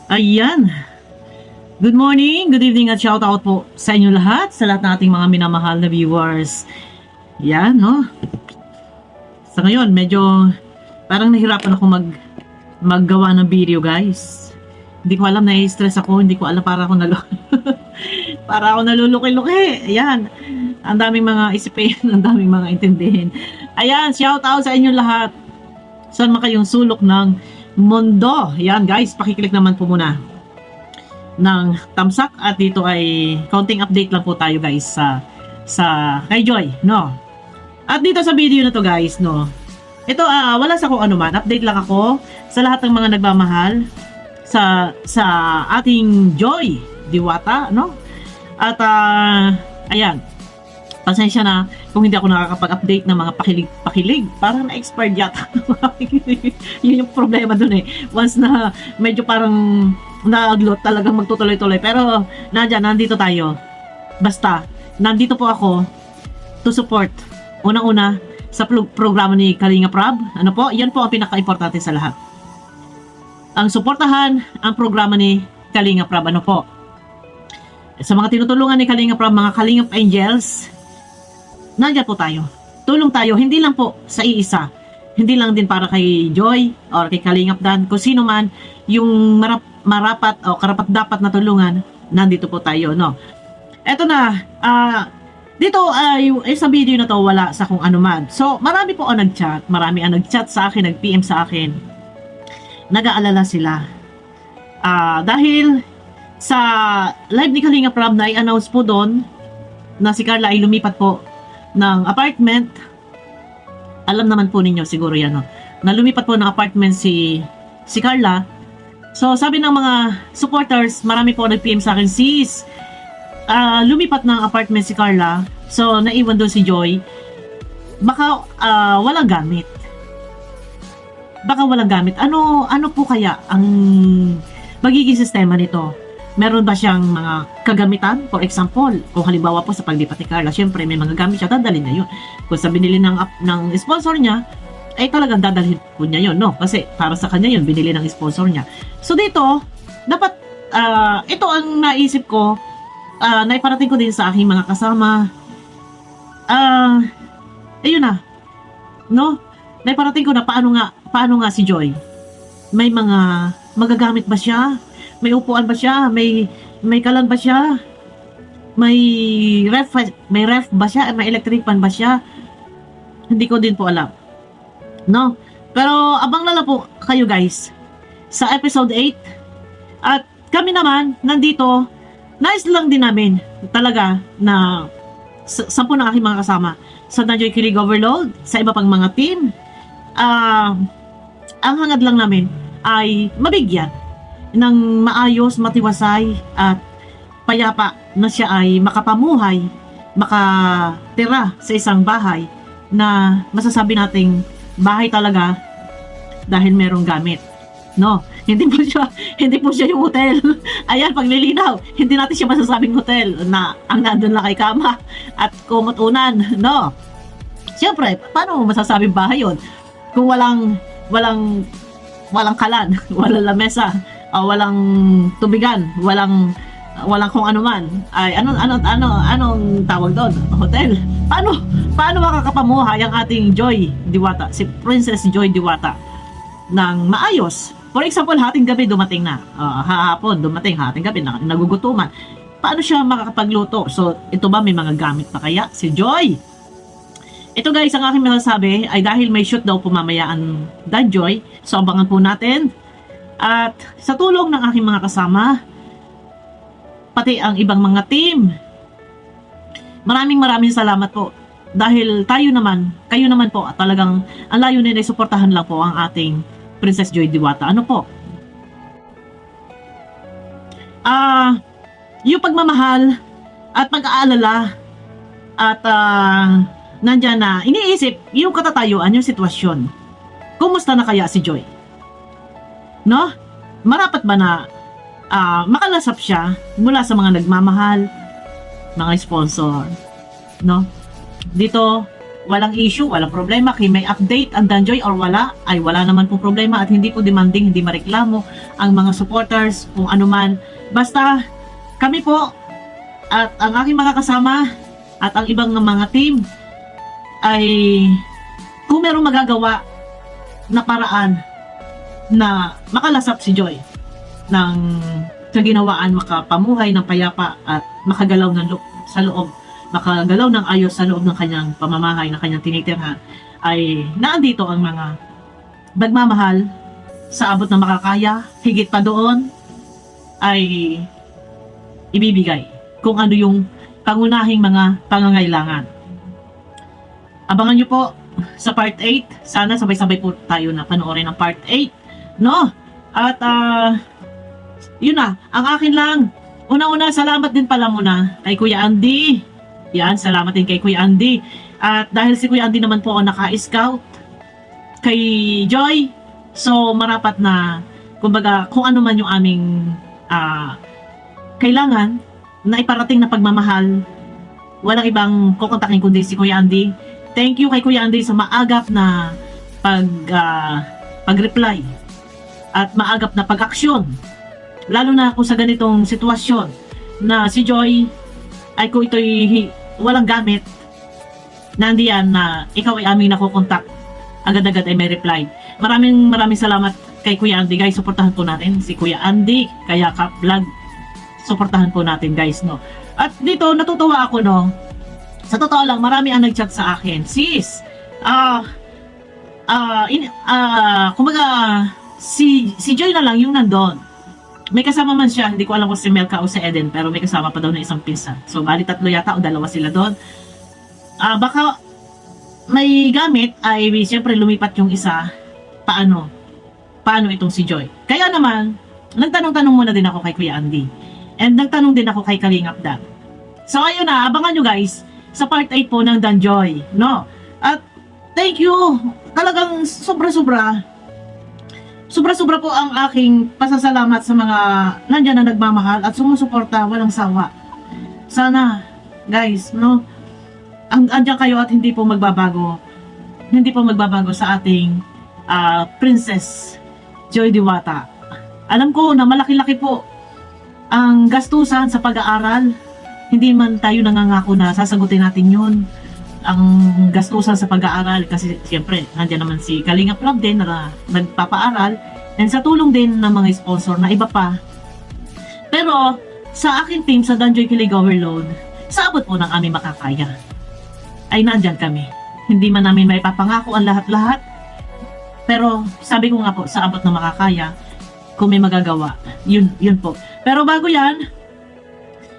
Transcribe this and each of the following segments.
Ayan. Good morning, good evening at shout out po sa inyo lahat, sa lahat ng ating mga minamahal na viewers. Yan, no? Sa ngayon, medyo parang nahirapan ako maggawa ng video, guys. Hindi ko alam, nai-stress ako, hindi ko alam, para ako para ako naluluki-luki. Ayan. Ang daming mga isipin, ang daming mga intindihin. Ayan, shout out sa inyo lahat. Saan man kayong sulok ng mundo. Ayan, guys, pakiclick naman po muna ng thumbs up at dito ay counting update lang po tayo, guys, sa kay Joy, no? At dito sa video na to, guys, no, ito wala sa kung ano man, update lang ako sa lahat ng mga nagmamahal sa ating Joy Diwata, no? At ayan, pasensya na kung hindi ako nakakapag-update ng mga pakilig, parang na-expired yata. Yun yung problema dun eh, once na medyo parang naaglot, talagang magtutuloy-tuloy. Pero nandito tayo. Basta, nandito po ako to support. Unang-una, sa programa ni Kalinga Prab. Ano po? Yan po ang pinaka-importante sa lahat. Ang suportahan ang programa ni Kalinga Prab. Ano po? Sa mga tinutulungan ni Kalinga Prab, mga Kalingap Angels, nandiyan po tayo. Tulong tayo, hindi lang po sa iisa. Hindi lang din para kay Joy or kay Kalingap Dan. Kung sino man yung marapat o karapat-dapat na tulungan, nandito po tayo, no? Eto na, dito sa video na to, wala sa kung ano man. So, marami po ang nag-chat. Marami ang nag-chat sa akin, nag-PM sa akin. Nag-aalala sila. Dahil sa live ni Kalinga Prab na i-announce po doon na si Carla ay lumipat po ng apartment. Alam naman po ninyo siguro yan, no? Na lumipat po ng apartment si Carla. So, sabi ng mga supporters, marami po nag-PM sa akin, sis, lumipat ng apartment si Carla. So, naiwan doon si Joy. Baka walang gamit. Baka walang gamit. Ano po kaya ang magiging sistema nito? Meron ba siyang mga kagamitan? For example, kung halimbawa po sa paglipat ni Carla, syempre may mga gamit siya, dadalhin niya yun. Kung sa binili ng sponsor niya, ay talagang dadalhin po niya yun, no? Kasi para sa kanya yun, binili ng sponsor niya. So dito, dapat, ito ang naisip ko, naiparating ko din sa aking mga kasama. Ayun na, no? Naiparating ko na paano nga si Joy. May mga magagamit ba siya? May upuan ba siya? May kalan ba siya? May ref ba siya? May electric fan ba siya? Hindi ko din po alam. No? Pero abang na lang po kayo, guys, sa episode 8. At kami naman, nandito, nais lang din namin talaga na sa po ng aking mga kasama sa Nanjoy Kilig Overload, sa iba pang mga team, ang hangad lang namin ay mabigyan ng maayos, matiwasay at payapa na siya ay makapamuhay, makatira sa isang bahay na masasabi nating bahay talaga dahil merong gamit, no? Hindi po siya yung hotel. Ayan, paglilinaw, hindi natin siya masasabing hotel na ang nandun lang kay kama at kumot-unan, no? Siyempre, paano mo masasabing bahay yun kung walang kalan, walang lamesa, walang tubigan, walang kung ano man, ay anong tawag doon? Hotel. Paano makakapamuhay ang ating Joy Diwata, si Princess Joy Diwata, ng maayos? For example, hating gabi dumating na, hapon dumating, hating gabi nagugutuman. Paano siya makakapagluto? So, ito ba may mga gamit pa kaya si Joy? Ito, guys, ang aking masasabi ay dahil may shoot daw pumamayaan Dan Joy, so abangan po natin. At sa tulong ng aking mga kasama, pati ang ibang mga team, maraming salamat po. Dahil kayo naman po, talagang ang layunin ay suportahan lang po ang ating Princess Joy Diwata. Ano po? Yung pagmamahal at pag-aalala at nandyan na iniisip yung katatayuan, yung sitwasyon. Kumusta na kaya si Joy? No? Marapat ba na makalasap siya mula sa mga nagmamahal, mga sponsor, no? Dito, walang issue, walang problema. Kay may update ang Danjoy or wala, ay wala naman po problema at hindi po demanding, hindi mareklamo ang mga supporters kung ano man. Basta kami po at ang aking mga kasama at ang ibang mga team ay kung merong magagawa na paraan na makalasap si Joy ng kaginawaan, makapamuhay ng payapa at makagalaw ng sa loob, makagalaw ng ayos sa loob ng kanyang pamamahay na kanyang tinitirhan, ay naandito ang mga nagmamahal sa abot na makakaya, higit pa doon ay ibibigay kung ano yung pangunahing mga pangangailangan. Abangan nyo po sa part 8. Sana sabay-sabay po tayo na panoorin ang part 8. No? At, yun na. Ang akin lang. Una-una, salamat din pala muna kay Kuya Andy. Yan, salamat din kay Kuya Andy. At dahil si Kuya Andy naman po ako naka-scout kay Joy, so marapat na, kumbaga, kung ano man yung aming kailangan na iparating na pagmamahal, walang ibang kukontakin kundi si Kuya Andy. Thank you kay Kuya Andy sa maagap na pag-reply at maagap na pag-aksyon. Lalo na kung sa ganitong sitwasyon na si Joy ay kung ito'y walang gamit, nandiyan na ikaw ay aming nakukontak, agad-agad ay may reply. Maraming salamat kay Kuya Andy, guys. Suportahan po natin si Kuya Andy, kaya ka-vlog. Suportahan po natin, guys, no. At dito natutuwa ako, no. Sa totoo lang, marami ang nag-chat sa akin. Sis, kumbaga, si Joy na lang yung nandun. May kasama man siya, hindi ko alam kung si Melka o si Eden, pero may kasama pa daw na isang pinsan. So, bali 3 yata o 2 sila doon. Baka may gamit ay siyempre lumipat yung isa. Paano itong si Joy? Kaya naman, nagtanong-tanong muna din ako kay Kuya Andy. And nagtanong din ako kay Kalingap Dan. So, ayun na, abangan nyo guys sa part 8 po ng Danjoy, no? At thank you. Talagang sobra-sobra po ang aking pasasalamat sa mga nandyan na nagmamahal at sumusuporta, walang sawa. Sana, guys, no? Andyan kayo at hindi po magbabago sa ating Princess Joy Diwata. Alam ko na malaki-laki po ang gastusan sa pag-aaral. Hindi man tayo nangangako na sasagutin natin yun, ang gastusan sa pag-aaral, kasi siyempre nandiyan naman si Kalingap Vlog din na nagpapaaral, and sa tulong din ng mga sponsor na iba pa. Pero sa aking team sa Danjoy Kilig Overload, sa abot po ng aming makakaya ay nandyan kami. Hindi man namin may papangako ang lahat-lahat, pero sabi ko nga po, sa abot ng makakaya, kung may magagawa, yun po. Pero bago yan,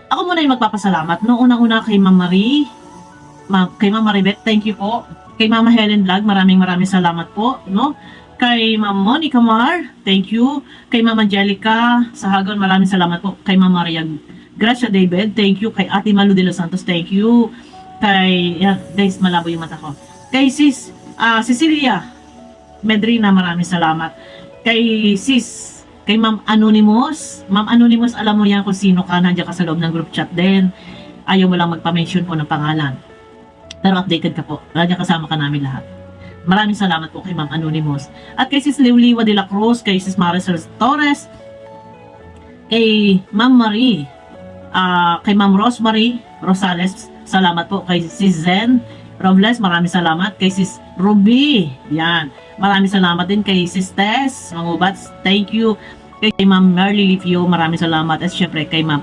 ako muna yung magpapasalamat. No, unang-una kay Ma'am Marie, kay Ma'am Maribeth, thank you po. Kay Mama Helen Vlog, maraming salamat po, no? Kay Ma'am Monica Mar, thank you. Kay Ma'am Angelica Sahagon, maraming salamat po. Kay Ma'am Maria Gracia David, thank you. Kay Ate Malu de los Santos, thank you. Kay, guys, malabo yung mata ko. Kay Sis Cecilia Medrina, maraming salamat. Kay Ma'am Anonymous, alam mo yan kung sino ka, nandiyan ka sa loob ng group chat din. Ayaw mo lang magpa-mention po ng pangalan. Pero updated ka po, nandiyan kasama ka namin lahat. Maraming salamat po kay Ma'am Anonymous. At kay Sis Liwliwa de la Cruz, kay Sis Marisol Torres, kay Ma'am Marie, kay Ma'am Rosemary Rosales, salamat po. Kay Sis Zen Robles, maraming salamat. Kay Sis Ruby, yan. Maraming salamat din kay Sis Tess Mangubats, thank you. Kay Ma'am Merly Lifio, maraming salamat. At syempre kay Ma'am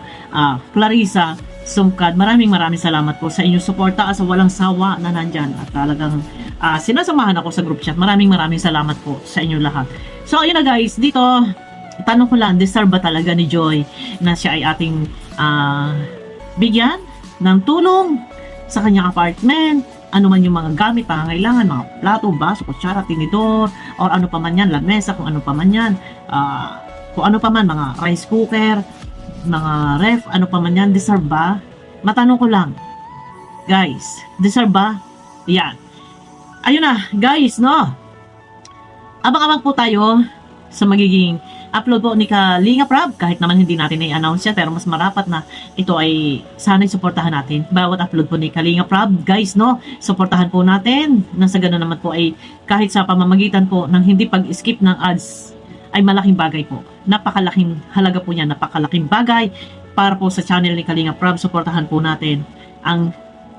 Clarissa Sumkad, maraming salamat po sa inyong suporta sa walang sawa na nandyan. At talagang sinasamahan ako sa group chat. Maraming salamat po sa inyong lahat. So ayun na guys, dito tanong ko lang, deserve ba talaga ni Joy na siya ay ating bigyan ng tulong sa kanyang apartment? Ano man yung mga gamit, pangangailangan, mga plato, baso, kutsara, tinidor, or ano pa man yan, lamesa, kung ano pa man yan, kung ano pa man, mga rice cooker, mga ref, ano pa man yan, deserve ba? Matanong ko lang, guys, deserve ba? Yan. Ayun na, guys, no? Abang-abang po tayo sa magiging upload po ni Kalinga Prab, kahit naman hindi natin i-announce yan, pero mas marapat na ito ay sana'y suportahan natin. Bawat upload po ni Kalinga Prab, guys, no, suportahan po natin. Nang sa ganun naman po ay kahit sa pamamagitan po ng hindi pag-skip ng ads, ay malaking bagay po. Napakalaking halaga po niya, napakalaking bagay para po sa channel ni Kalinga Prab. Suportahan po natin ang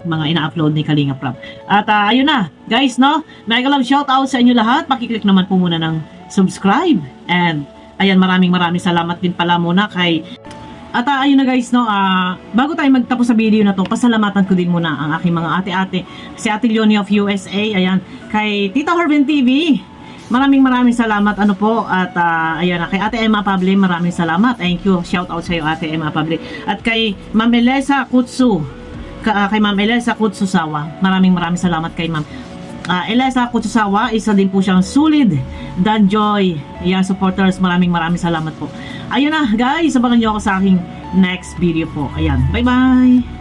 mga ina-upload ni Kalinga Prab. At ayun na, guys, no, mega love shoutout sa inyo lahat. Pakiclick naman po muna ng subscribe. And ayan, maraming salamat din pala muna kay... At ayun na guys, no, bago tayo magtapos sa video na to, pasalamatan ko din muna ang aking mga ate-ate. Si Ate Leonie of USA, ayan, kay Tita Horben TV. Maraming salamat, ano po, at ayan, kay Ate Emma Pable, maraming salamat. Thank you, shout out sa iyo Ate Emma Pable. At kay Ma'am Elisa Kutsu, kay Ma'am Elisa Kutsusawa, maraming salamat kay Ma'am Elisa Kutsusawa. Isa din po siyang solid Danjoy, ayan, supporters, maraming salamat po. Ayun na guys, abangan nyo ako sa aking next video po. Ayan, bye bye.